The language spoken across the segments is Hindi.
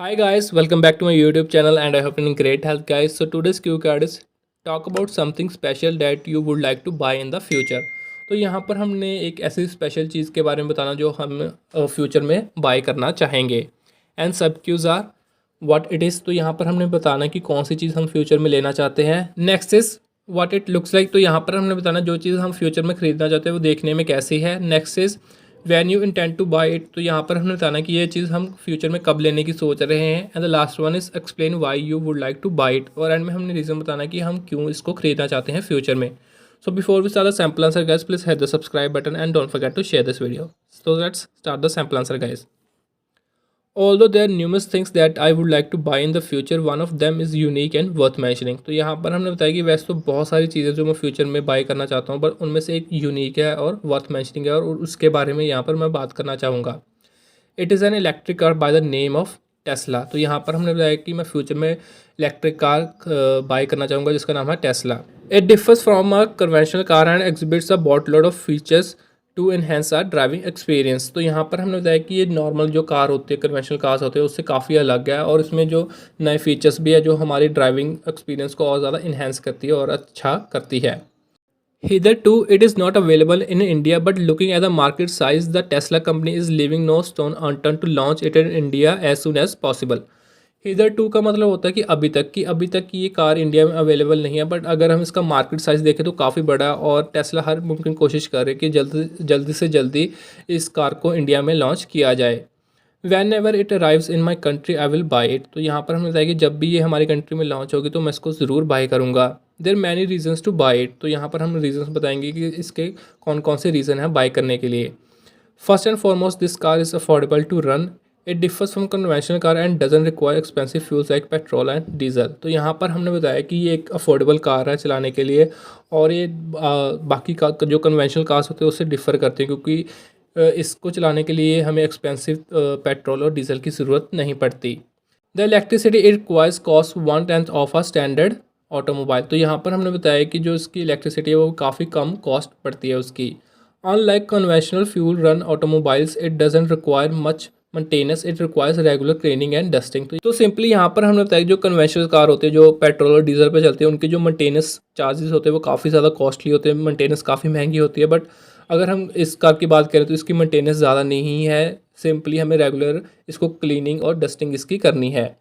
Hi guys, welcome back to my YouTube channel and I hope you're in great health guys. So today's cue card is talk about something special that you would like to buy in the future. तो यहाँ पर हमने एक ऐसी स्पेशल चीज़ के बारे में बताना जो हम फ्यूचर में बाय करना चाहेंगे एंड सब cues are what it is. तो यहाँ पर हमने बताना कि कौन सी चीज़ हम फ्यूचर में लेना चाहते हैं। Next is what it looks like. तो यहाँ पर हमने बताना जो चीज़ हम फ्यूचर में ख़रीदना चाहते हैं वो देखने में कैसी है। Next is when you intend two by it. तो यहाँ पर हमने बताना कि ये चीज़ हम फ्यूचर में कब लेने की सोच रहे हैं। And the last one is explain why you would like two by it. और एंड में हमने रीज़न बताना कि हम क्यों इसको खरीदना चाहते हैं फ्यूचर में। So before we start the sample answer guys, please hit the subscribe button and don't forget to share this video. So let's start the sample answer guys. Although there are numerous things that I would like to buy in the future, one of them is unique and worth mentioning। तो यहाँ पर हमने बताया कि वैसे तो बहुत सारी चीज़ें जो मैं फ्यूचर में बाय करना चाहता हूँ, बट उनमें से एक यूनिक है और वर्थ मेंशनिंग है और उसके बारे में यहाँ पर मैं बात करना चाहूँगा। It is an electric car by the name of Tesla. तो यहाँ पर हमने बताया कि मैं फ्यूचर में इलेक्ट्रिक कार बाय करना चाहूँगा जिसका नाम है Tesla. It differs from a conventional car and exhibits a bot lot of features to enhance our driving experience. तो यहाँ पर हमने बताया कि ये नॉर्मल जो कार होती है, कन्वेंशनल कार्स होते हैं, उससे काफ़ी अलग है और इसमें जो नए फीचर्स भी है जो हमारी ड्राइविंग एक्सपीरियंस को और ज़्यादा इन्हेंस करती है और अच्छा करती है। Hitherto, it is not available in India, but looking at the market size, the Tesla company is leaving no stone unturned to launch it in India as soon as possible। Hitherto का मतलब होता है कि अभी तक की ये कार इंडिया में अवेलेबल नहीं है, बट अगर हम इसका मार्केट साइज़ देखें तो काफ़ी बड़ा है और टेस्ला हर मुमकिन कोशिश कर रही है कि जल्दी से जल्दी इस कार को इंडिया में लॉन्च किया जाए। Van ever it arrives in my country I will by it. तो यहाँ पर हमें बताया कि जब भी ये हमारी कंट्री में लॉन्च होगी तो मैं इसको ज़रूर बाई करूँगा। There many reasons two by it. तो यहाँ पर हम रीजन्स बताएंगे कि इसके कौन कौन से रीज़न हैं बाई करने के लिए। First and foremost this car is affordable to run. It differs from conventional car and doesn't require expensive fuels like petrol and diesel. तो यहाँ पर हमने बताया कि ये एक अफोर्डेबल कार है चलाने के लिए और ये बाकी का जो कन्वेंशनल कार्स होते हैं उससे डिफ़र करते हैं क्योंकि इसको चलाने के लिए हमें एक्सपेंसिव पेट्रोल और डीजल की ज़रूरत नहीं पड़ती। The electricity it requires cost 1/10 of a standard automobile. तो यहाँ पर हमने बताया कि जो इसकी इलेक्ट्रिसिटी है वो काफ़ी कम कॉस्ट पड़ती है उसकी। Unlike conventional fuel run automobiles it doesn't require much maintenance, it requires regular cleaning and dusting. तो सिंपली यहाँ पर हमने बताया जो कन्वेंशनल कार होते हैं जो पेट्रोल और डीजल पे चलते हैं उनके जो मेंटेनेंस चार्जेस होते हैं वो काफ़ी ज़्यादा कॉस्टली होते हैं, मेंटेनेंस काफ़ी महंगी होती है। बट अगर हम इस कार की बात करें तो इसकी मेंटेनेंस ज़्यादा नहीं है, सिंपली हमें रेगुलर इसको क्लीनिंग और डस्टिंग इसकी करनी है।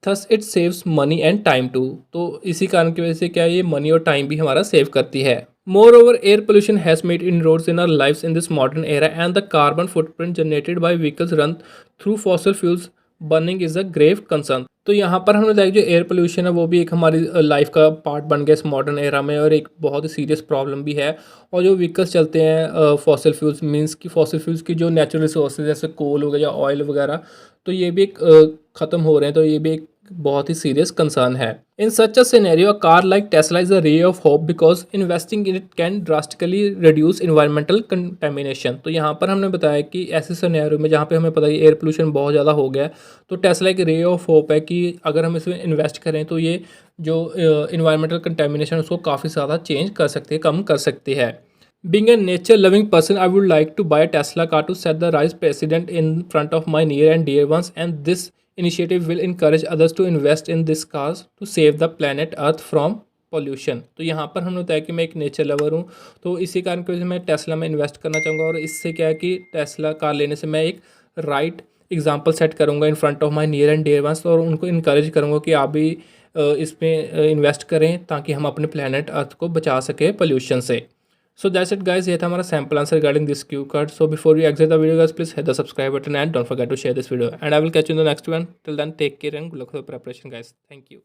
Thus it saves money and time too. तो इसी कारण की वजह से क्या ये मनी और टाइम भी हमारा सेव करती है। Moreover air pollution has made inroads in our life in this modern era and the carbon footprint generated by vehicles run through fossil fuels burning is a grave concern. तो यहाँ पर हमने देखा जो एयर पोल्यूशन है वो भी एक हमारी लाइफ का पार्ट बन गया इस मॉडर्न एरा में और एक बहुत ही सीरियस प्रॉब्लम भी है। और जो व्हीकल्स चलते हैं फॉसिल फ्यूल्स मींस कि फॉसिल फ्यूल्स की जो नेचुरल रिसोर्सेज जैसे कोल हो गया या ऑयल वगैरह, तो ये भी एक ख़त्म हो रहे हैं, तो ये भी एक बहुत ही सीरियस कंसर्न है। In such a scenario a car like Tesla is a ray of hope because investing in it can drastically reduce environmental contamination. तो यहाँ पर हमने बताया कि ऐसे सिनेरियो में जहाँ पे हमें पता है एयर पोल्यूशन बहुत ज़्यादा हो गया है तो टेस्ला एक रे ऑफ होप है कि अगर हम इसमें इन्वेस्ट करें तो ये जो इन्वायरमेंटल कंटेमिनेशन उसको काफ़ी ज़्यादा चेंज कर सकती है, कम कर सकती है। Being a nature loving person, I would like to buy a Tesla car to set the right precedent in front of my near and dear ones, and this initiative will encourage others to invest in these cars to save the planet Earth from pollution। तो यहाँ पर हमने बताया कि मैं एक नेचर लवर हूँ, तो इसी कारण की वजह से मैं टेस्ला में इन्वेस्ट करना चाहूँगा और इससे क्या है कि टेस्ला कार लेने से मैं एक राइट एग्जाम्पल सेट करूँगा in front of my near and dear ones और उनको इनकरेज करूँगा कि आप भी इसमें इन्वेस्ट करें ताकि हम अपने प्लानट अर्थ को बचा सकें पोल्यूशन से। So that's it guys, ये था हमारा sample answer regarding this cue card। So before we exit the video guys, please hit the subscribe button and don't forget to share this video, and I will catch you in the next one. Till then, take care and good luck for the preparation guys. Thank you।